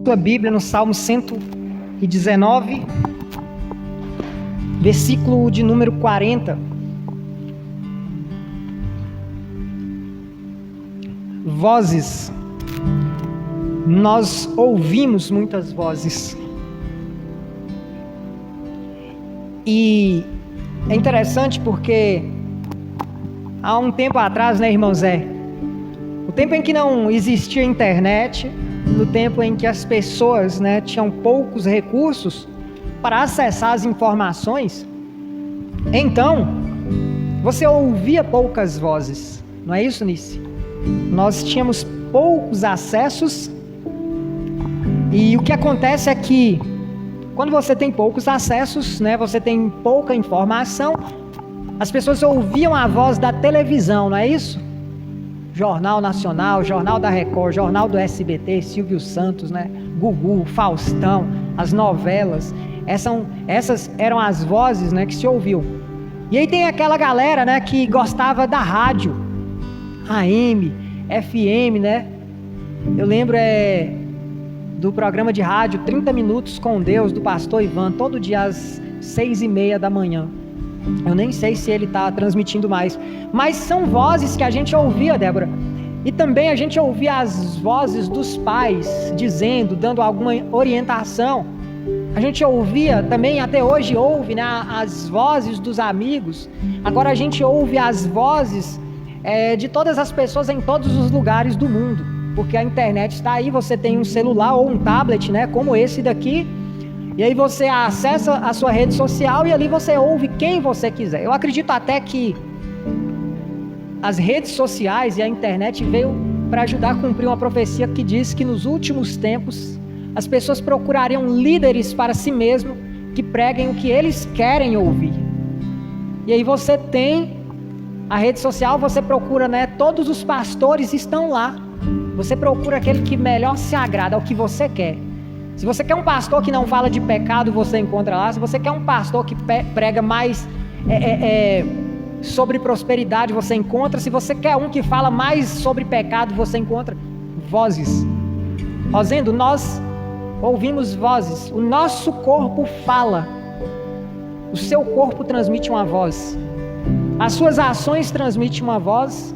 Sua Bíblia no Salmo 119, versículo de número 40. Vozes. Nós ouvimos muitas vozes. E é interessante porque há um tempo atrás, né, irmão Zé? O tempo em que não existia internet, no tempo em que as pessoas, né, tinham poucos recursos para acessar as informações, então você ouvia poucas vozes, não é isso, Nice? Nós tínhamos poucos acessos, e o que acontece é que quando você tem poucos acessos, né, você tem pouca informação, as pessoas ouviam a voz da televisão, não é isso? Jornal Nacional, Jornal da Record, Jornal do SBT, Silvio Santos, né? Gugu, Faustão, as novelas. Essas eram as vozes, né, que se ouviam. E aí tem aquela galera, né, que gostava da rádio, AM, FM, né? Eu lembro do programa de rádio 30 Minutos com Deus, do pastor Ivan, todo dia às 6:30 da manhã. Eu nem sei se ele está transmitindo mais, mas são vozes que a gente ouvia, Débora. E também a gente ouvia as vozes dos pais dizendo, dando alguma orientação. A gente ouvia também, até hoje ouve, né, as vozes dos amigos. Agora a gente ouve as vozes de todas as pessoas em todos os lugares do mundo, porque a internet está aí. Você tem um celular ou um tablet, né, como esse daqui, e aí você acessa a sua rede social e ali você ouve quem você quiser. Eu acredito até que as redes sociais e a internet veio para ajudar a cumprir uma profecia que diz que nos últimos tempos as pessoas procurariam líderes para si mesmo que preguem o que eles querem ouvir. E aí você tem a rede social, você procura, né, todos os pastores estão lá. Você procura aquele que melhor se agrada ao que você quer. Se você quer um pastor que não fala de pecado, você encontra lá. Se você quer um pastor que prega mais sobre prosperidade, você encontra. Se você quer um que fala mais sobre pecado, você encontra vozes. Rosendo, nós ouvimos vozes. O nosso corpo fala. O seu corpo transmite uma voz. As suas ações transmitem uma voz.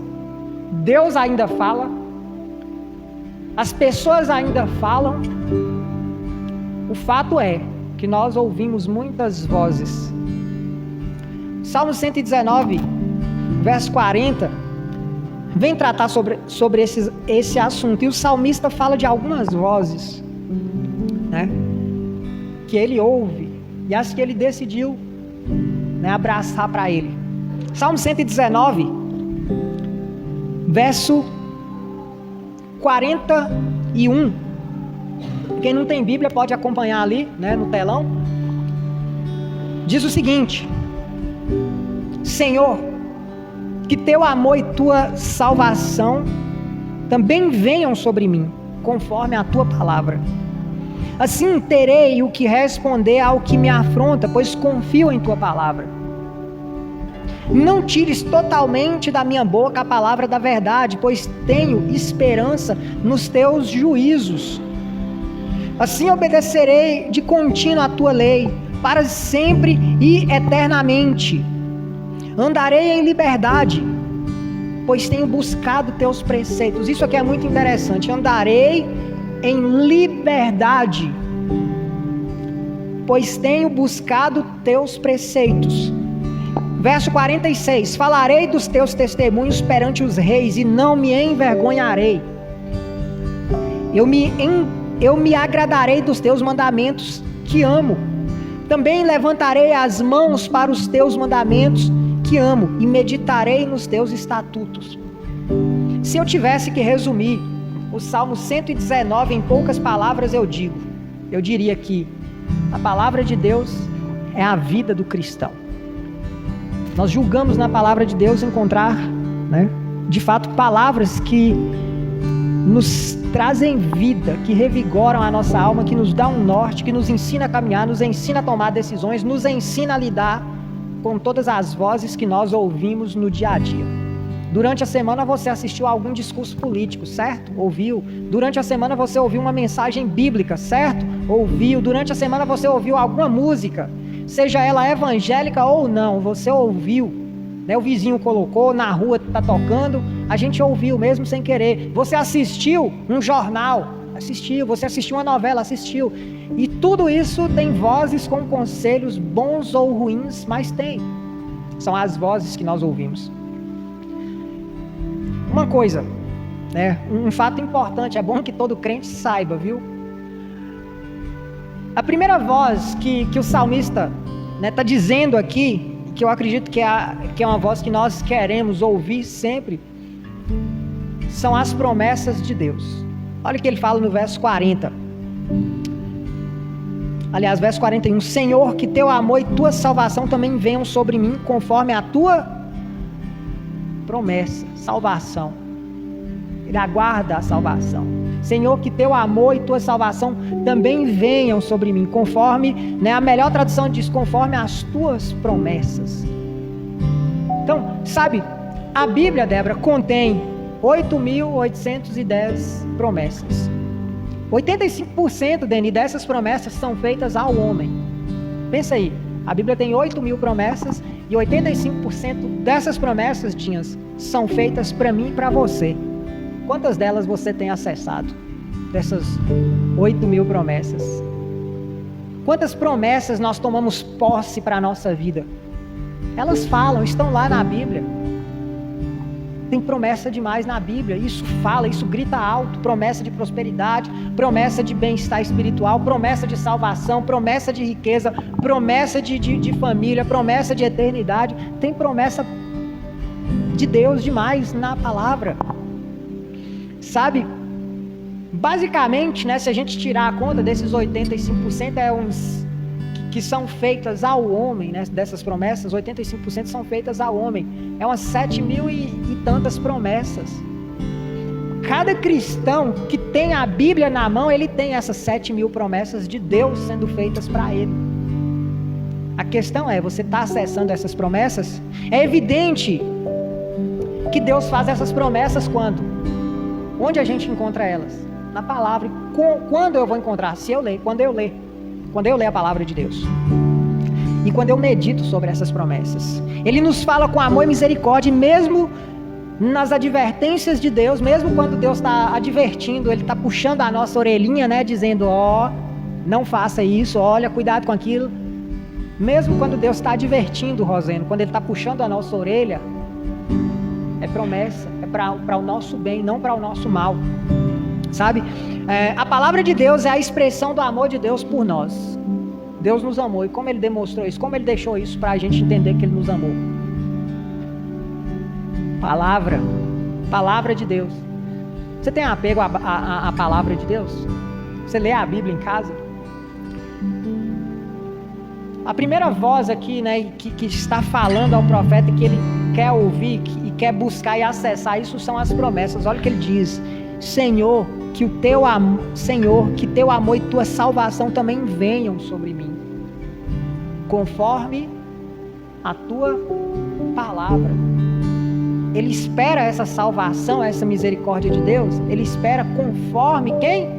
Deus ainda fala. As pessoas ainda falam. O fato é que nós ouvimos muitas vozes. Salmo 119, verso 40, vem tratar sobre esse assunto. E o salmista fala de algumas vozes, né, que ele ouve e as que ele decidiu, né, abraçar para ele. Salmo 119, verso 41. Quem não tem Bíblia pode acompanhar ali, né, no telão. Diz o seguinte: Senhor, que teu amor e tua salvação também venham sobre mim, conforme a tua palavra. Assim terei o que responder ao que me afronta, pois confio em tua palavra. Não tires totalmente da minha boca a palavra da verdade, pois tenho esperança nos teus juízos. Assim obedecerei de contínuo a tua lei, para sempre e eternamente. Andarei em liberdade, pois tenho buscado teus preceitos. Isso aqui é muito interessante. Andarei em liberdade, pois tenho buscado teus preceitos. Verso 46. Falarei dos teus testemunhos perante os reis, e não me envergonharei. Eu me agradarei dos teus mandamentos que amo. Também levantarei as mãos para os teus mandamentos que amo, e meditarei nos teus estatutos. Se eu tivesse que resumir o Salmo 119 em poucas palavras, eu diria que a palavra de Deus é a vida do cristão. Nós julgamos na palavra de Deus encontrar, né, de fato, palavras que nos trazem vida, que revigoram a nossa alma, que nos dá um norte, que nos ensina a caminhar, nos ensina a tomar decisões, nos ensina a lidar com todas as vozes que nós ouvimos no dia a dia. Durante a semana você assistiu a algum discurso político, certo? Ouviu. Durante a semana você ouviu uma mensagem bíblica, certo? Ouviu. Durante a semana você ouviu alguma música, seja ela evangélica ou não, você ouviu. O vizinho colocou, na rua está tocando, a gente ouviu mesmo sem querer. Você assistiu um jornal, assistiu. Você assistiu uma novela, assistiu. E tudo isso tem vozes com conselhos bons ou ruins, mas tem. São as vozes que nós ouvimos. Uma coisa, um fato importante, é bom que todo crente saiba, viu? A primeira voz que o salmista está dizendo aqui, que eu acredito que é uma voz que nós queremos ouvir sempre, são as promessas de Deus. Olha o que ele fala no verso 40. Aliás, verso 41. Senhor, que teu amor e tua salvação também venham sobre mim, conforme a tua promessa, salvação. Ele aguarda a salvação. Senhor, que teu amor e tua salvação também venham sobre mim, conforme, a melhor tradução diz, conforme as tuas promessas. Então, sabe, a Bíblia, Débora, contém 8.810 promessas. 85%, Deni, dessas promessas são feitas ao homem. Pensa aí, a Bíblia tem 8.000 promessas e 85% dessas promessas, Dinhas, são feitas para mim e para você. Quantas delas você tem acessado? Dessas 8.000 promessas. Quantas promessas nós tomamos posse para a nossa vida? Elas falam, estão lá na Bíblia. Tem promessa demais na Bíblia. Isso fala, isso grita alto. Promessa de prosperidade, promessa de bem-estar espiritual, promessa de salvação, promessa de riqueza, promessa de família, promessa de eternidade. Tem promessa de Deus demais na palavra. Sabe, basicamente, se a gente tirar a conta desses 85%, que são feitas ao homem, dessas promessas, 85% são feitas ao homem. É umas 7.000 e tantas promessas. Cada cristão que tem a Bíblia na mão, ele tem essas 7.000 promessas de Deus sendo feitas para ele. A questão é, você está acessando essas promessas? É evidente que Deus faz essas promessas quando? Onde a gente encontra elas? Na palavra. Quando eu vou encontrar? Se eu ler, quando eu ler a palavra de Deus. E quando eu medito sobre essas promessas. Ele nos fala com amor e misericórdia, mesmo nas advertências de Deus, mesmo quando Deus está advertindo, Ele está puxando a nossa orelhinha, dizendo, não faça isso, olha, cuidado com aquilo. Mesmo quando Deus está advertindo, Roseno, quando Ele está puxando a nossa orelha, é promessa, é para o nosso bem, não para o nosso mal. Sabe? A palavra de Deus é a expressão do amor de Deus por nós. Deus nos amou. E como Ele demonstrou isso? Como Ele deixou isso para a gente entender que Ele nos amou? Palavra de Deus. Você tem apego à palavra de Deus? Você lê a Bíblia em casa? A primeira voz aqui, que está falando ao profeta, que ele quer ouvir e quer buscar e acessar, isso são as promessas. Olha o que ele diz: Senhor, que teu amor e tua salvação também venham sobre mim, conforme a tua palavra. Ele espera essa salvação, essa misericórdia de Deus. Ele espera conforme quem?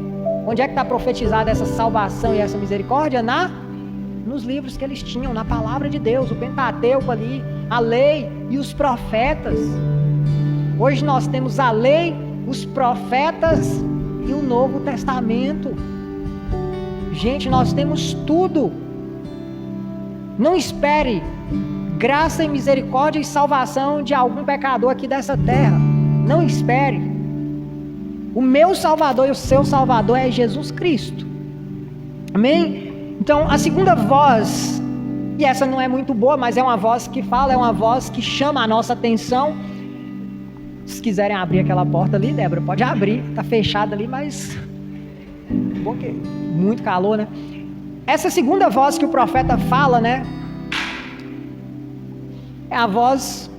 Onde é que está profetizada essa salvação e essa misericórdia? Nos livros que eles tinham, na palavra de Deus, o Pentateuco ali, a lei e os profetas. Hoje nós temos a lei, os profetas e o Novo Testamento. Gente, nós temos tudo. Não espere graça e misericórdia e salvação de algum pecador aqui dessa terra. Não espere. O meu Salvador e o seu Salvador é Jesus Cristo. Amém? Então, a segunda voz, e essa não é muito boa, mas é uma voz que fala, é uma voz que chama a nossa atenção. Se quiserem abrir aquela porta ali, Débora, pode abrir. Está fechada ali, mas bom que muito calor, né? Essa segunda voz que o profeta fala, é a voz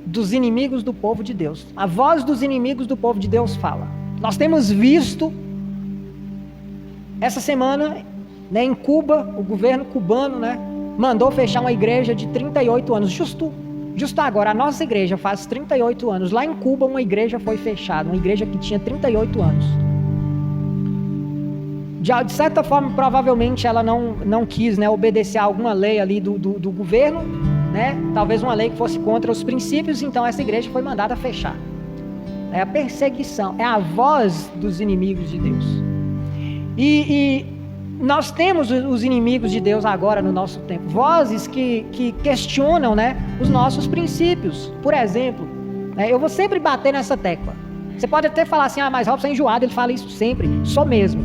dos inimigos do povo de Deus. A voz dos inimigos do povo de Deus fala. Nós temos visto essa semana, em Cuba, o governo cubano, mandou fechar uma igreja de 38 anos, justo Justo agora, a nossa igreja faz 38 anos. Lá em Cuba, uma igreja foi fechada. Uma igreja que tinha 38 anos. De certa forma, provavelmente, ela não quis, né, obedecer a alguma lei ali do governo, né? Talvez uma lei que fosse contra os princípios. Então, essa igreja foi mandada fechar. É a perseguição. É a voz dos inimigos de Deus. E nós temos os inimigos de Deus agora no nosso tempo. Vozes que questionam, né, os nossos princípios. Por exemplo, né, eu vou sempre bater nessa tecla. Você pode até falar assim, mas Robson é enjoado, ele fala isso sempre. Sou mesmo.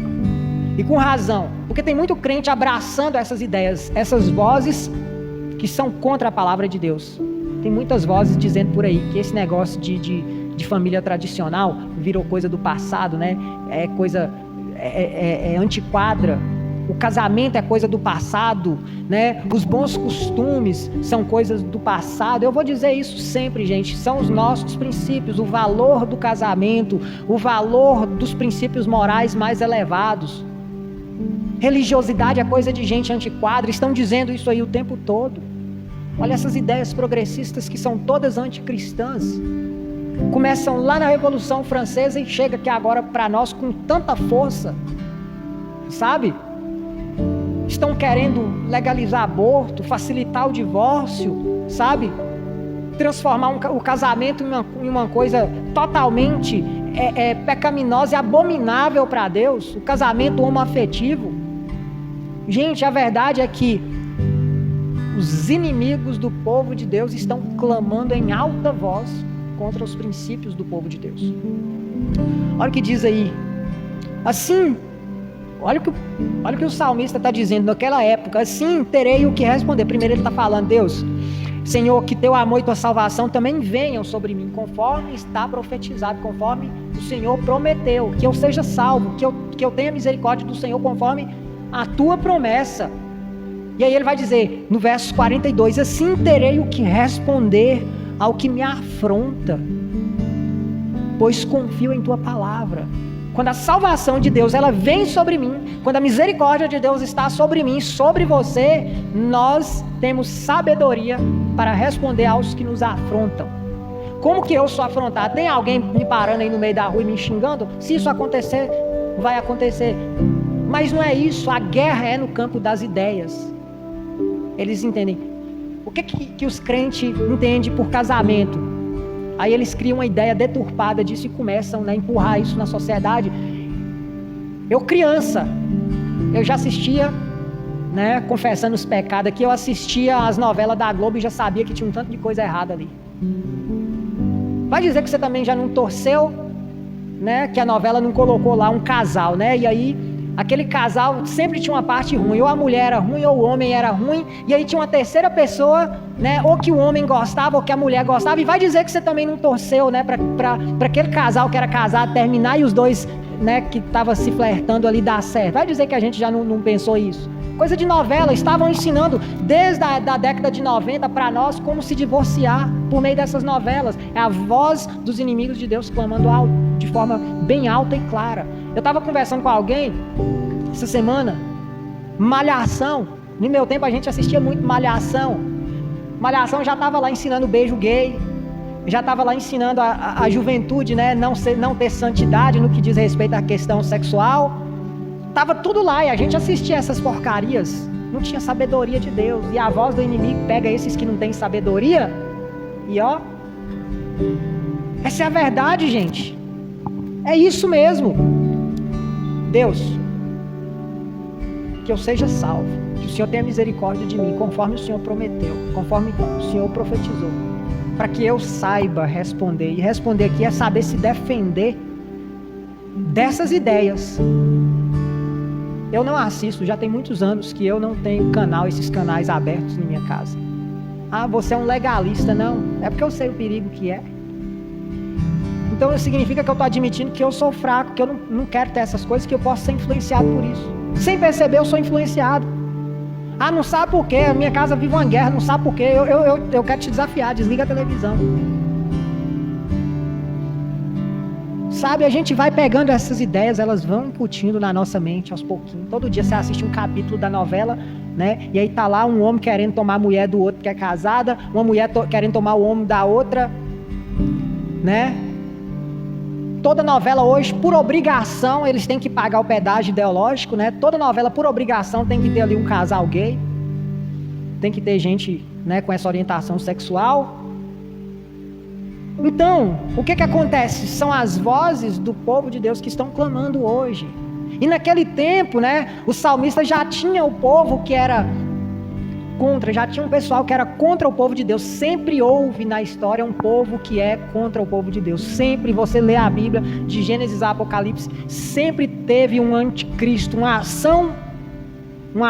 E com razão. Porque tem muito crente abraçando essas ideias, essas vozes que são contra a palavra de Deus. Tem muitas vozes dizendo por aí que esse negócio de família tradicional virou coisa do passado, né? É coisa... É antiquada. O casamento é coisa do passado, né? Os bons costumes são coisas do passado. Eu vou dizer isso sempre, gente. São os nossos princípios, o valor do casamento, o valor dos princípios morais mais elevados. Religiosidade é coisa de gente antiquada. Estão dizendo isso aí o tempo todo. Olha essas ideias progressistas que são todas anticristãs. Começam lá na Revolução Francesa e chega aqui agora para nós com tanta força, sabe? Estão querendo legalizar aborto, facilitar o divórcio, sabe? Transformar o casamento em uma coisa totalmente pecaminosa e abominável para Deus. O casamento homoafetivo. Gente, a verdade é que os inimigos do povo de Deus estão clamando em alta voz contra os princípios do povo de Deus. Olha o que diz aí. Assim, olha o que o salmista está dizendo naquela época. Assim terei o que responder. Primeiro ele está falando, Deus, Senhor, que teu amor e tua salvação também venham sobre mim, conforme está profetizado, conforme o Senhor prometeu, que eu seja salvo, que eu tenha misericórdia do Senhor, conforme a tua promessa. E aí ele vai dizer, no verso 42, assim terei o que responder ao que me afronta, pois confio em tua palavra. Quando a salvação de Deus ela vem sobre mim, quando a misericórdia de Deus está sobre mim, sobre você, nós temos sabedoria para responder aos que nos afrontam. Como que eu sou afrontado? Tem alguém me parando aí no meio da rua e me xingando? Se isso acontecer, vai acontecer. Mas não é isso, a guerra é no campo das ideias. Eles entendem. O que os crentes entendem por casamento? Aí eles criam uma ideia deturpada disso e começam, né, a empurrar isso na sociedade. Eu criança, eu já assistia, né, confessando os pecados aqui, eu assistia as novelas da Globo e já sabia que tinha um tanto de coisa errada ali. Vai dizer que você também já não torceu, né, que a novela não colocou lá um casal, né, e aí aquele casal sempre tinha uma parte ruim, ou a mulher era ruim, ou o homem era ruim, e aí tinha uma terceira pessoa, né, ou que o homem gostava, ou que a mulher gostava, e vai dizer que você também não torceu, né, para aquele casal que era casado terminar e os dois, né, que estavam se flertando ali dar certo. Vai dizer que a gente já não pensou isso. Coisa de novela, estavam ensinando desde a década de 90 para nós como se divorciar por meio dessas novelas. É a voz dos inimigos de Deus clamando alto, de forma bem alta e clara. Eu estava conversando com alguém essa semana, Malhação. No meu tempo a gente assistia muito Malhação. Malhação já estava lá ensinando beijo gay, já estava lá ensinando a juventude, né, não ter santidade no que diz respeito à questão sexual. Estava tudo lá e a gente assistia essas porcarias. Não tinha sabedoria de Deus. E a voz do inimigo pega esses que não têm sabedoria e ó, essa é a verdade, gente. É isso mesmo. Deus, que eu seja salvo, que o Senhor tenha misericórdia de mim, conforme o Senhor prometeu, conforme o Senhor profetizou, para que eu saiba responder. E responder aqui é saber se defender dessas ideias. Eu não assisto, já tem muitos anos que eu não tenho esses canais abertos na minha casa. Ah, você é um legalista. Não, é porque eu sei o perigo que é. Então significa que eu estou admitindo que eu sou fraco, que eu não quero ter essas coisas, que eu posso ser influenciado por isso. Sem perceber, eu sou influenciado. Ah, não sabe por quê? A minha casa vive uma guerra, não sabe por quê? Eu quero te desafiar, desliga a televisão. Sabe, a gente vai pegando essas ideias, elas vão incutindo na nossa mente aos pouquinhos. Todo dia você assiste um capítulo da novela, né? E aí tá lá um homem querendo tomar a mulher do outro que é casada, uma mulher querendo tomar o homem da outra, né? Toda novela hoje, por obrigação, eles têm que pagar o pedágio ideológico, né? Toda novela, por obrigação, tem que ter ali um casal gay. Tem que ter gente, né, com essa orientação sexual. Então, o que acontece? São as vozes do povo de Deus que estão clamando hoje. E naquele tempo, né, o salmista já tinha o povo que era contra, já tinha um pessoal que era contra o povo de Deus. Sempre houve na história um povo que é contra o povo de Deus. Sempre, você lê a Bíblia, de Gênesis a Apocalipse, sempre teve um anticristo, uma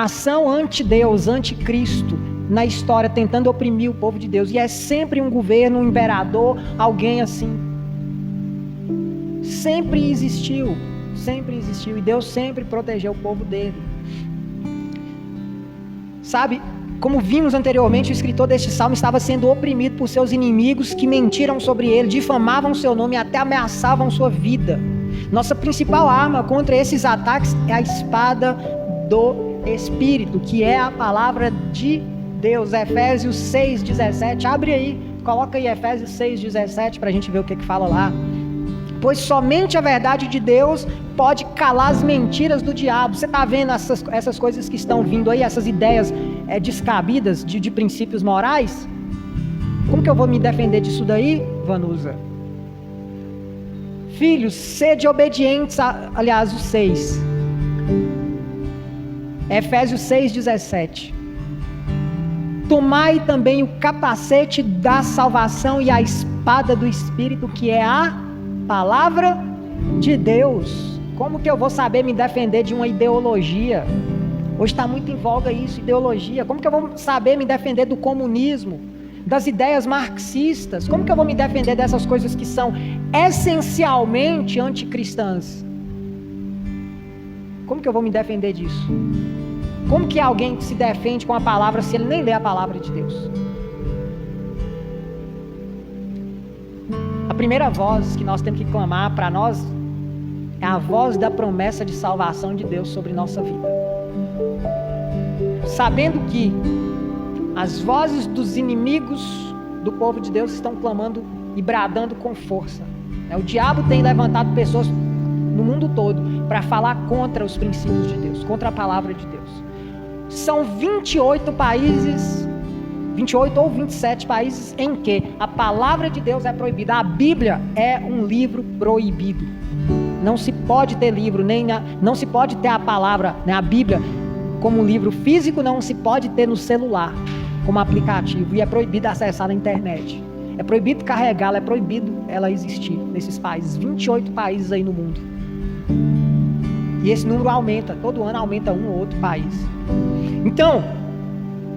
ação anti-Deus, anticristo na história, tentando oprimir o povo de Deus. E é sempre um governo, um imperador, alguém assim. Sempre existiu, e Deus sempre protegeu o povo dele. Sabe, como vimos anteriormente, o escritor deste salmo estava sendo oprimido por seus inimigos que mentiram sobre ele, difamavam seu nome e até ameaçavam sua vida. Nossa principal arma contra esses ataques é a espada do Espírito, que é a palavra de Deus. Efésios 6,17, abre aí, coloca aí Efésios 6,17 para a gente ver o que fala lá. Pois somente a verdade de Deus pode calar as mentiras do diabo. Você está vendo essas coisas que estão vindo aí, essas ideias descabidas de princípios morais? Como que eu vou me defender disso daí, Vanusa? Filhos, sede obedientes, aliás, o 6. Efésios 6,17. Tomai também o capacete da salvação e a espada do Espírito, que é a palavra de Deus. Como que eu vou saber me defender de uma ideologia? Hoje está muito em voga isso, ideologia. Como que eu vou saber me defender do comunismo, das ideias marxistas? Como que eu vou me defender dessas coisas que são essencialmente anticristãs? Como que eu vou me defender disso? Como que alguém se defende com a palavra se ele nem lê a palavra de Deus? A primeira voz que nós temos que clamar para nós é a voz da promessa de salvação de Deus sobre nossa vida. Sabendo que as vozes dos inimigos do povo de Deus estão clamando e bradando com força. O diabo tem levantado pessoas no mundo todo para falar contra os princípios de Deus, contra a palavra de Deus. São 28 países, 28 ou 27 países em que a palavra de Deus é proibida. A Bíblia é um livro proibido. Não se pode ter livro, não se pode ter a palavra, né, a Bíblia, como um livro físico, não se pode ter no celular, como aplicativo. E é proibido acessar na internet. É proibido carregá-la, é proibido ela existir nesses países. 28 países aí no mundo. E esse número aumenta, todo ano aumenta um ou outro país. Então,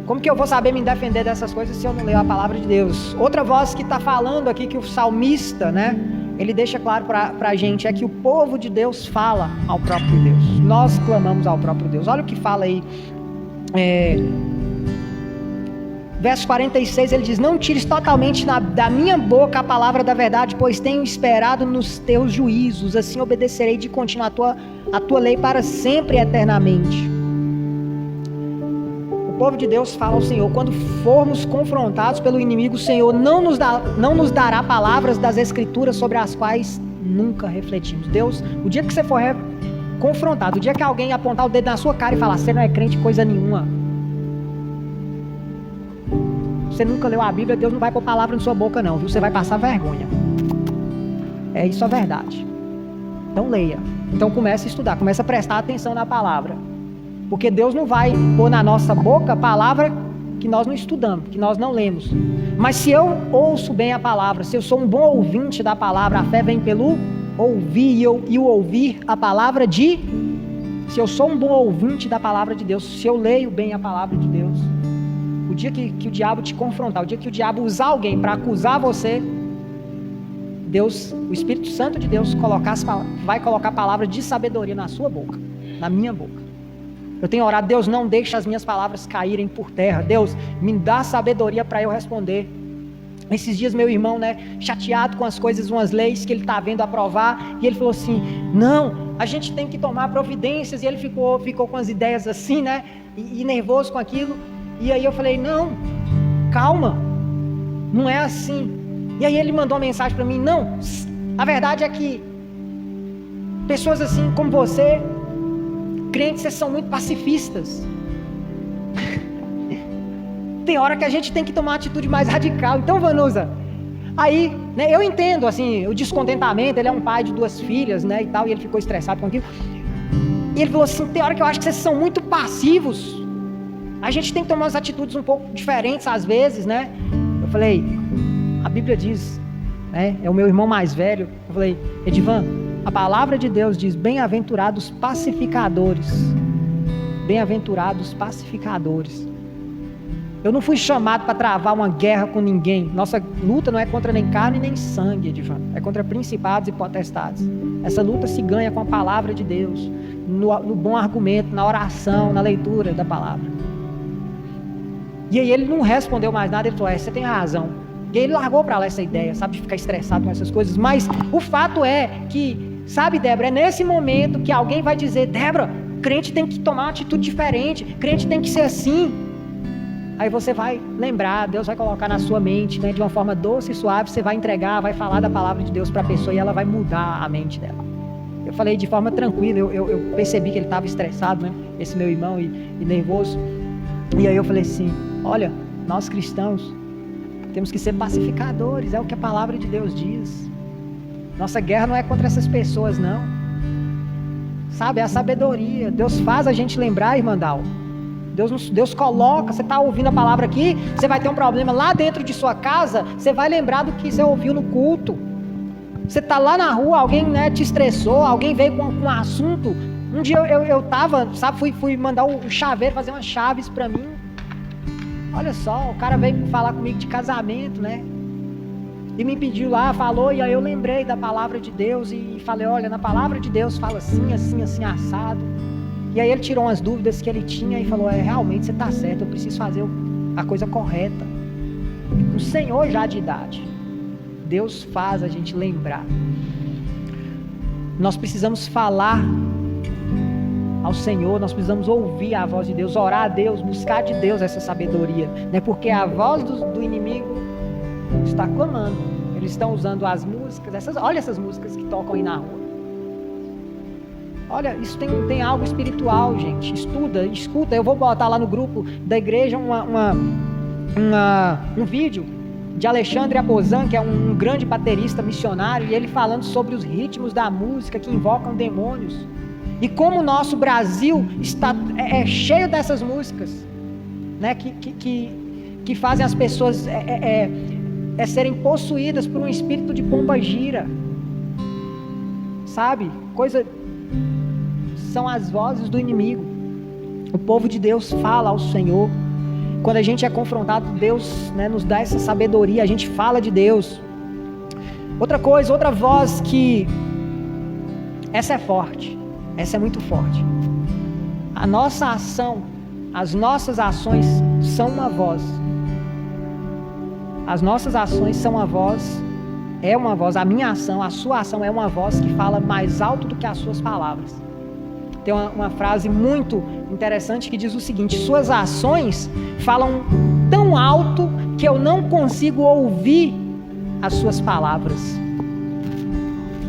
como que eu vou saber me defender dessas coisas se eu não leio a palavra de Deus? Outra voz que está falando aqui, que o salmista, né, ele deixa claro para a gente, é que o povo de Deus fala ao próprio Deus. Nós clamamos ao próprio Deus. Olha o que fala aí. Verso 46, ele diz: não tires totalmente da minha boca a palavra da verdade, pois tenho esperado nos teus juízos, assim obedecerei de contínuo a tua lei para sempre e eternamente. O povo de Deus fala ao Senhor: quando formos confrontados pelo inimigo, o Senhor não nos dará palavras das Escrituras sobre as quais nunca refletimos. Deus, o dia que você for confrontado, o dia que alguém apontar o dedo na sua cara e falar: você não é crente coisa nenhuma, você nunca leu a Bíblia, Deus não vai pôr palavra na sua boca não, viu? Você vai passar vergonha. Isso é verdade. Então leia. Então comece a estudar, comece a prestar atenção na palavra. Porque Deus não vai pôr na nossa boca a palavra que nós não estudamos, que nós não lemos. Mas se eu ouço bem a palavra, se eu sou um bom ouvinte da palavra, a fé vem pelo ouvir, e o ouvir a palavra de... Se eu sou um bom ouvinte da palavra de Deus, se eu leio bem a palavra de Deus, o dia que o diabo te confrontar, o dia que o diabo usar alguém para acusar você, Deus, o Espírito Santo de Deus vai colocar a palavra de sabedoria na sua boca, na minha boca. Eu tenho orado: Deus, não deixe as minhas palavras caírem por terra. Deus, me dá sabedoria para eu responder Esses dias meu irmão, né, chateado com as coisas, umas leis que ele está vendo aprovar, e ele falou assim, não, a gente tem que tomar providências, e ele ficou com as ideias assim, né, e nervoso com aquilo, e aí eu falei, não, calma, não é assim. E aí ele mandou uma mensagem para mim, não, a verdade é que pessoas assim como você, crentes, vocês são muito pacifistas. Tem hora que a gente tem que tomar uma atitude mais radical. Então, Vanusa, aí, né, eu entendo, assim, o descontentamento, ele é um pai de 2 filhas, né, e tal, e ele ficou estressado com aquilo. E ele falou assim, tem hora que eu acho que vocês são muito passivos. A gente tem que tomar umas atitudes um pouco diferentes às vezes, né. Eu falei, a Bíblia diz, né, é o meu irmão mais velho, eu falei, Edivan, a palavra de Deus diz, bem-aventurados pacificadores. Bem-aventurados pacificadores. Eu não fui chamado para travar uma guerra com ninguém. Nossa luta não é contra nem carne nem sangue, Edivan. É contra principados e potestades. Essa luta se ganha com a palavra de Deus, no bom argumento, na oração, na leitura da palavra. E aí ele não respondeu mais nada, ele falou, você tem razão. E aí ele largou para lá essa ideia, sabe, de ficar estressado com essas coisas. Mas o fato é que, sabe, Débora, é nesse momento que alguém vai dizer, Débora, crente tem que tomar uma atitude diferente, crente tem que ser assim. Aí você vai lembrar, Deus vai colocar na sua mente, né, de uma forma doce e suave, você vai entregar, vai falar da palavra de Deus para a pessoa e ela vai mudar a mente dela. Eu falei de forma tranquila, eu percebi que ele estava estressado, né, esse meu irmão, e nervoso. E aí eu falei assim, olha, nós cristãos temos que ser pacificadores, é o que a palavra de Deus diz. Nossa guerra não é contra essas pessoas, não. Sabe, é a sabedoria. Deus faz a gente lembrar, irmã Dal. Deus coloca, você está ouvindo a palavra aqui, você vai ter um problema lá dentro de sua casa, você vai lembrar do que você ouviu no culto. Você está lá na rua, alguém, né, te estressou, alguém veio com um assunto. Um dia eu estava, sabe, fui mandar o chaveiro fazer umas chaves para mim. Olha só, o cara veio falar comigo de casamento, né? E me pediu lá, falou, e aí eu lembrei da palavra de Deus e falei, olha, na palavra de Deus fala assim, assim, assim, assado. E aí ele tirou umas dúvidas que ele tinha e falou, realmente você está certo, eu preciso fazer a coisa correta. Um senhor já de idade, Deus faz a gente lembrar. Nós precisamos falar ao Senhor, nós precisamos ouvir a voz de Deus, orar a Deus, buscar de Deus essa sabedoria, né? Porque a voz do inimigo está clamando. Eles estão usando as músicas, olha essas músicas que tocam aí na rua. Olha, isso tem algo espiritual, gente. Escuta. Eu vou botar lá no grupo da igreja um vídeo de Alexandre Abozan, que é um grande baterista missionário, e ele falando sobre os ritmos da música que invocam demônios. E como o nosso Brasil está cheio dessas músicas, né, que fazem as pessoas serem possuídas por um espírito de pomba-gira. Sabe? São as vozes do inimigo. O povo de Deus fala ao Senhor. Quando a gente é confrontado, Deus, né, nos dá essa sabedoria, a gente fala de Deus. Outra coisa, outra voz que... essa é forte, essa é muito forte. A nossa ação, as nossas ações são uma voz. As nossas ações são uma voz, é uma voz, a minha ação, a sua ação é uma voz que fala mais alto do que as suas palavras. Tem uma frase muito interessante que diz o seguinte: suas ações falam tão alto que eu não consigo ouvir as suas palavras.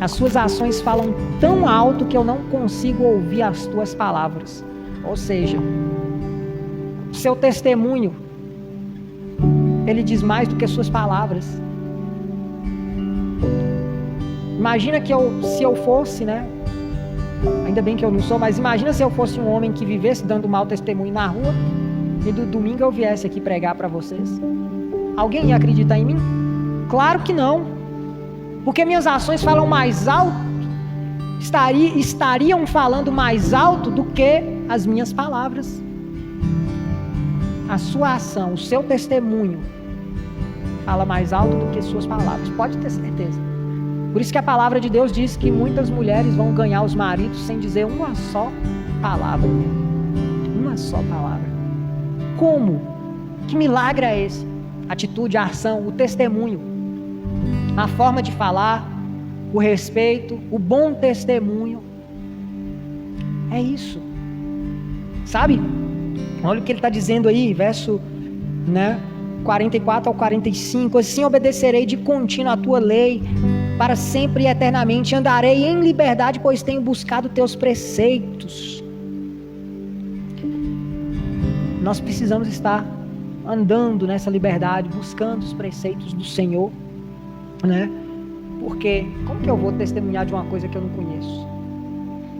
As suas ações falam tão alto que eu não consigo ouvir as tuas palavras. Ou seja, seu testemunho, ele diz mais do que suas palavras. Imagina que se eu fosse, né? Ainda bem que eu não sou, mas imagina se eu fosse um homem que vivesse dando mau testemunho na rua e do domingo eu viesse aqui pregar para vocês. Alguém ia acreditar em mim? Claro que não. Porque minhas ações falam mais alto, estariam falando mais alto do que as minhas palavras. A sua ação, o seu testemunho fala mais alto do que suas palavras, pode ter certeza. Por isso que a palavra de Deus diz que muitas mulheres vão ganhar os maridos sem dizer uma só palavra. Uma só palavra. Como? Que milagre é esse? atitude, a ação, o testemunho, a forma de falar, o respeito, o bom testemunho. É isso. Sabe? Olha o que ele está dizendo aí, verso 44 ao 45. Assim obedecerei de contínuo a tua lei, para sempre e eternamente andarei em liberdade, pois tenho buscado teus preceitos. Nós precisamos estar andando nessa liberdade, buscando os preceitos do Senhor, né? Porque como que eu vou testemunhar de uma coisa que eu não conheço?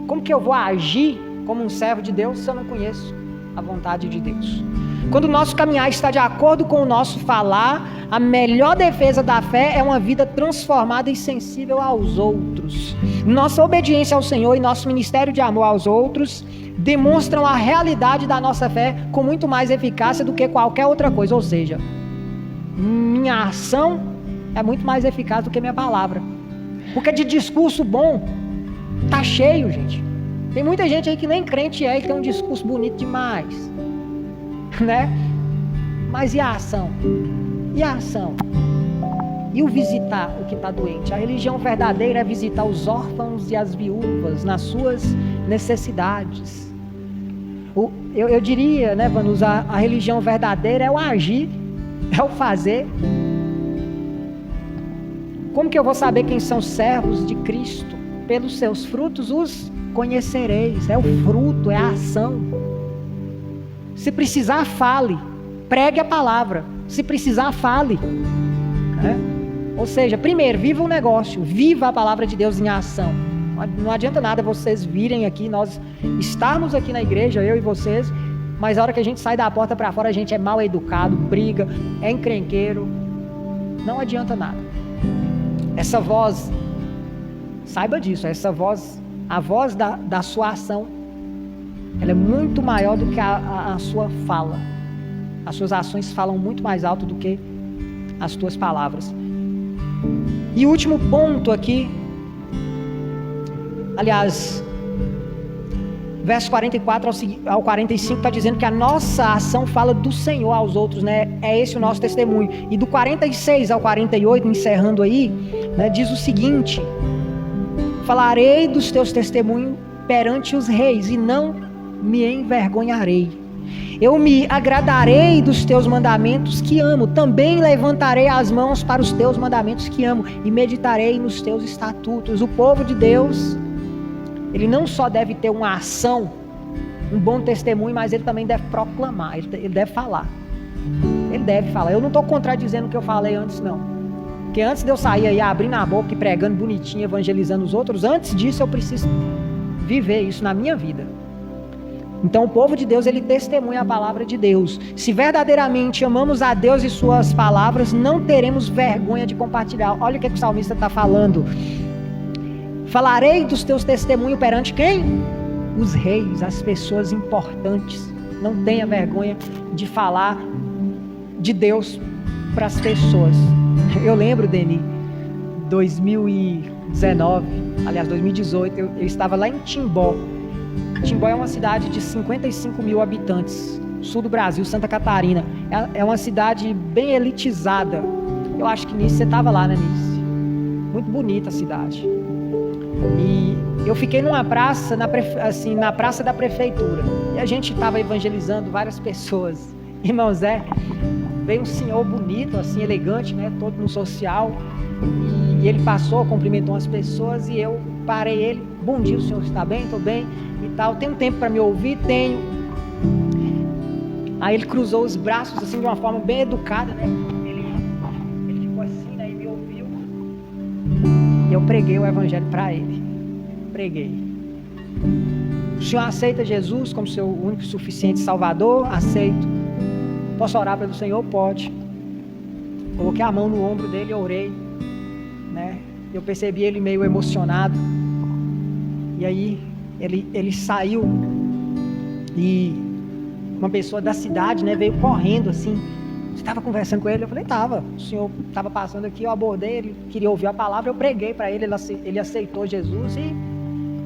Como que eu vou agir como um servo de Deus se eu não conheço a vontade de Deus? Quando o nosso caminhar está de acordo com o nosso falar, a melhor defesa da fé é uma vida transformada e sensível aos outros. Nossa obediência ao Senhor e nosso ministério de amor aos outros demonstram a realidade da nossa fé com muito mais eficácia do que qualquer outra coisa. Ou seja, minha ação é muito mais eficaz do que minha palavra. Porque de discurso bom tá cheio, gente. Tem muita gente aí que nem crente é e tem um discurso bonito demais, né? Mas e a ação? E a ação? E o visitar o que está doente? A religião verdadeira é visitar os órfãos e as viúvas nas suas necessidades. Eu diria, né, Vanusa, a religião verdadeira é o agir, é o fazer. Como que eu vou saber quem são servos de Cristo? Pelos seus frutos os conhecereis. É o fruto, é a ação. Se precisar, fale. Pregue a palavra. Se precisar, fale. Ou seja, primeiro, viva o negócio. Viva a palavra de Deus em ação. Não adianta nada vocês virem aqui, nós estarmos aqui na igreja, eu e vocês, mas a hora que a gente sai da porta para fora, a gente é mal educado, briga, é encrenqueiro. Não adianta nada. Essa voz, saiba disso, essa voz, a voz da sua ação, ela é muito maior do que a sua fala. As suas ações falam muito mais alto do que as tuas palavras. E o último ponto aqui, aliás, verso 44 ao 45 está dizendo que a nossa ação fala do Senhor aos outros, né? É esse o nosso testemunho. E do 46 ao 48, encerrando aí, né, diz o seguinte: falarei dos teus testemunhos perante os reis e não me envergonharei. Eu me agradarei dos teus mandamentos que amo. Também levantarei as mãos para os teus mandamentos que amo e meditarei nos teus estatutos. O povo de Deus, ele não só deve ter uma ação, um bom testemunho, mas ele também deve proclamar, ele deve falar. Ele deve falar. Eu não estou contradizendo o que eu falei antes, não. Porque antes de eu sair aí abrindo a boca e pregando bonitinho, evangelizando os outros, antes disso eu preciso viver isso na minha vida. Então o povo de Deus, ele testemunha a palavra de Deus. Se verdadeiramente amamos a Deus e suas palavras, não teremos vergonha de compartilhar. Olha o que o salmista está falando. Falarei dos teus testemunhos perante quem? Os reis, as pessoas importantes. Não tenha vergonha de falar de Deus para as pessoas. Eu lembro, Deni, 2019, aliás 2018, eu estava lá em Timbó. Timbó é uma cidade de 55 mil habitantes, sul do Brasil, Santa Catarina. É uma cidade bem elitizada. Eu acho que Nice, você estava lá, né, Nice? Muito bonita a cidade. E eu fiquei numa praça, na praça da prefeitura. E a gente estava evangelizando várias pessoas. Irmão Zé, veio um senhor bonito, assim, elegante, né, todo no social. E ele passou, cumprimentou as pessoas e eu parei ele. Bom dia, o senhor está bem? Estou bem. E tal, tem um tempo para me ouvir? Tenho. Aí ele cruzou os braços assim de uma forma bem educada, né? Ele ficou assim, né? E me ouviu. E eu preguei o evangelho para ele. Preguei. O senhor aceita Jesus como seu único e suficiente Salvador? Aceito. Posso orar pelo Senhor? Pode. Coloquei a mão no ombro dele e orei, né? Eu percebi ele meio emocionado. E aí ele saiu e uma pessoa da cidade, né, veio correndo assim. Você estava conversando com ele? Eu falei, estava. O senhor estava passando aqui, eu abordei, ele queria ouvir a palavra, eu preguei para ele, ele aceitou Jesus e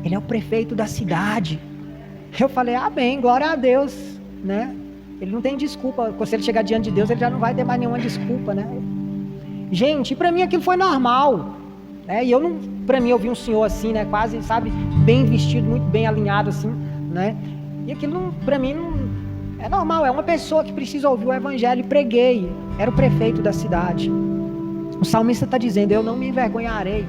ele é o prefeito da cidade. Eu falei, amém, glória a Deus, né? Ele não tem desculpa. Se ele chegar diante de Deus, ele já não vai ter mais nenhuma desculpa, né? Gente, para mim aquilo foi normal, né? E eu não, para mim eu vi um senhor assim, né? Quase, sabe, bem vestido, muito bem alinhado assim, né? E aquilo para mim não é normal. É uma pessoa que precisa ouvir o evangelho. E preguei. Era o prefeito da cidade. O salmista está dizendo: eu não me envergonharei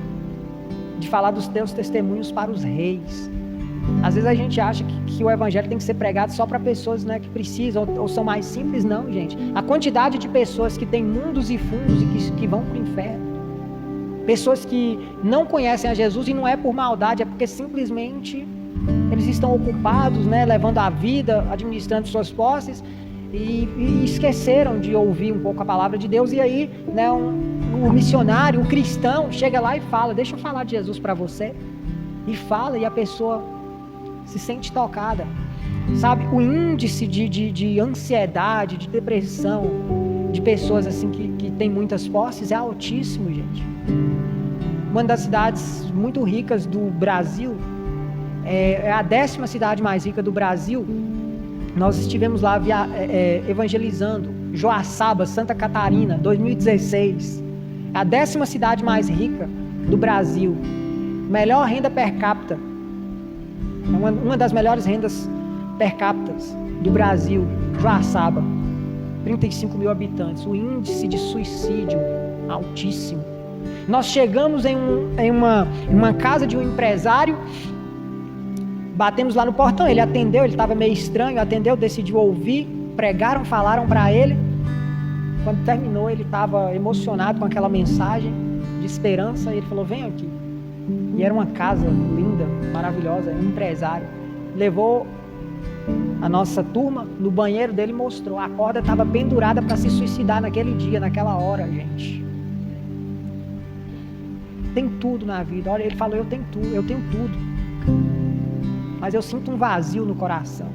de falar dos teus testemunhos para os reis. Às vezes a gente acha que o evangelho tem que ser pregado só para pessoas, né, que precisam ou são mais simples. Não, gente. A quantidade de pessoas que têm mundos e fundos e que vão para o inferno, pessoas que não conhecem a Jesus, e não é por maldade, é porque simplesmente eles estão ocupados, né, levando a vida, administrando suas posses, e esqueceram de ouvir um pouco a palavra de Deus. E aí, né, o missionário, o cristão chega lá e fala: deixa eu falar de Jesus para você. E fala, e a pessoa se sente tocada, sabe? O índice de ansiedade, de depressão de pessoas assim que tem muitas posses é altíssimo, gente. Uma das cidades muito ricas do Brasil, é a 10ª cidade mais rica do Brasil. Nós estivemos lá evangelizando Joaçaba, Santa Catarina, 2016. A 10ª cidade mais rica do Brasil. Melhor renda per capita. Uma das melhores rendas per capita do Brasil, Joaçaba. 35 mil habitantes. O índice de suicídio altíssimo. Nós chegamos em uma casa de um empresário. Batemos lá no portão, ele atendeu, ele estava meio estranho, atendeu, decidiu ouvir, pregaram, falaram para ele. Quando terminou, ele estava emocionado com aquela mensagem de esperança, e ele falou: vem aqui. E era uma casa linda, maravilhosa, um empresário. Levou a nossa turma no banheiro dele e mostrou. A corda estava pendurada para se suicidar naquele dia, naquela hora, gente. Tem tudo na vida. Olha, ele falou: eu tenho tudo. Mas eu sinto um vazio no coração.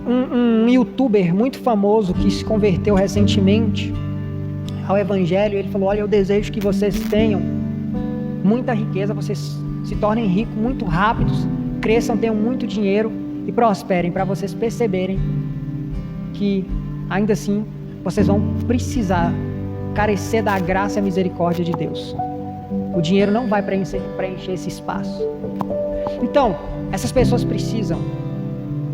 Um youtuber muito famoso que se converteu recentemente ao evangelho, ele falou: olha, eu desejo que vocês tenham muita riqueza, vocês se tornem ricos muito rápidos, cresçam, tenham muito dinheiro e prosperem, para vocês perceberem que ainda assim vocês vão precisar carecer da graça e misericórdia de Deus. O dinheiro não vai preencher esse espaço. Então, essas pessoas precisam,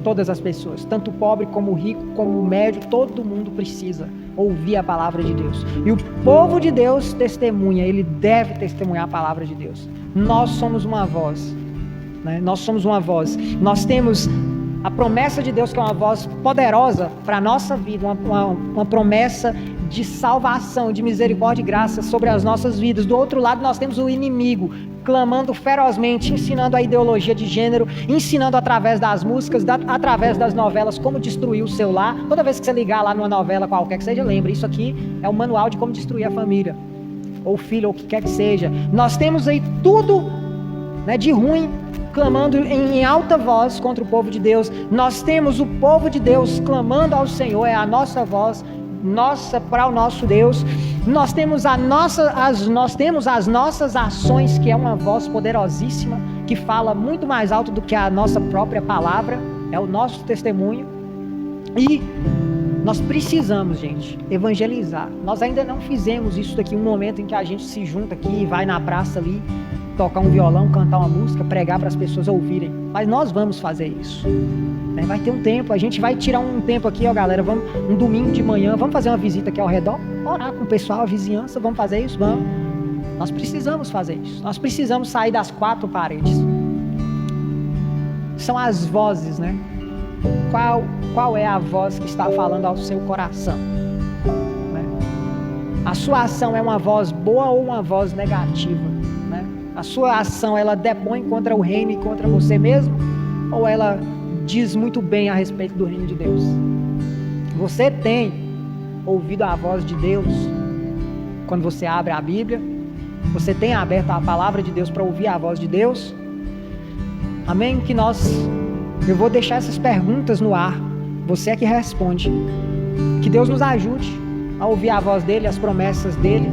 todas as pessoas, tanto o pobre como o rico, como o médio, todo mundo precisa ouvir a palavra de Deus. E o povo de Deus testemunha, ele deve testemunhar a palavra de Deus. Nós somos uma voz, né? Nós somos uma voz. Nós temos a promessa de Deus, que é uma voz poderosa para a nossa vida, uma promessa de salvação, de misericórdia e graça sobre as nossas vidas. Do outro lado, nós temos o inimigo, clamando ferozmente, ensinando a ideologia de gênero, ensinando através das músicas, através das novelas, como destruir o seu lar. Toda vez que você ligar lá numa novela qualquer que seja, lembre, isso aqui é um manual de como destruir a família, ou filho, ou o que quer que seja. Nós temos aí tudo, né, de ruim, clamando em alta voz contra o povo de Deus. Nós temos o povo de Deus clamando ao Senhor, é a nossa voz, nossa, para o nosso Deus. Nós temos as nossas ações, que é uma voz poderosíssima, que fala muito mais alto do que a nossa própria palavra, é o nosso testemunho. E nós precisamos, gente, evangelizar. Nós ainda não fizemos isso daqui, um momento em que a gente se junta aqui e vai na praça ali, tocar um violão, cantar uma música, pregar para as pessoas ouvirem. Mas nós vamos fazer isso. Vai ter um tempo, a gente vai tirar um tempo aqui, ó, galera, vamos, um domingo de manhã, vamos fazer uma visita aqui ao redor, orar com o pessoal, a vizinhança, vamos fazer isso? Vamos. Nós precisamos fazer isso. Nós precisamos sair das 4 paredes. São as vozes, né? Qual é a voz que está falando ao seu coração? Né? A sua ação é uma voz boa ou uma voz negativa? Né? A sua ação, ela depõe contra o reino e contra você mesmo? Ou ela diz muito bem a respeito do reino de Deus? Você tem ouvido a voz de Deus quando você abre a Bíblia? Você tem aberto a palavra de Deus para ouvir a voz de Deus? Amém? Eu vou deixar essas perguntas no ar. Você é que responde. Que Deus nos ajude a ouvir a voz dele, as promessas dele,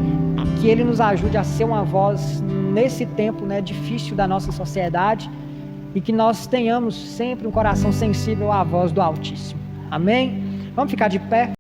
que ele nos ajude a ser uma voz nesse tempo, né, difícil da nossa sociedade, e que nós tenhamos sempre um coração sensível à voz do Altíssimo. Amém? Vamos ficar de pé.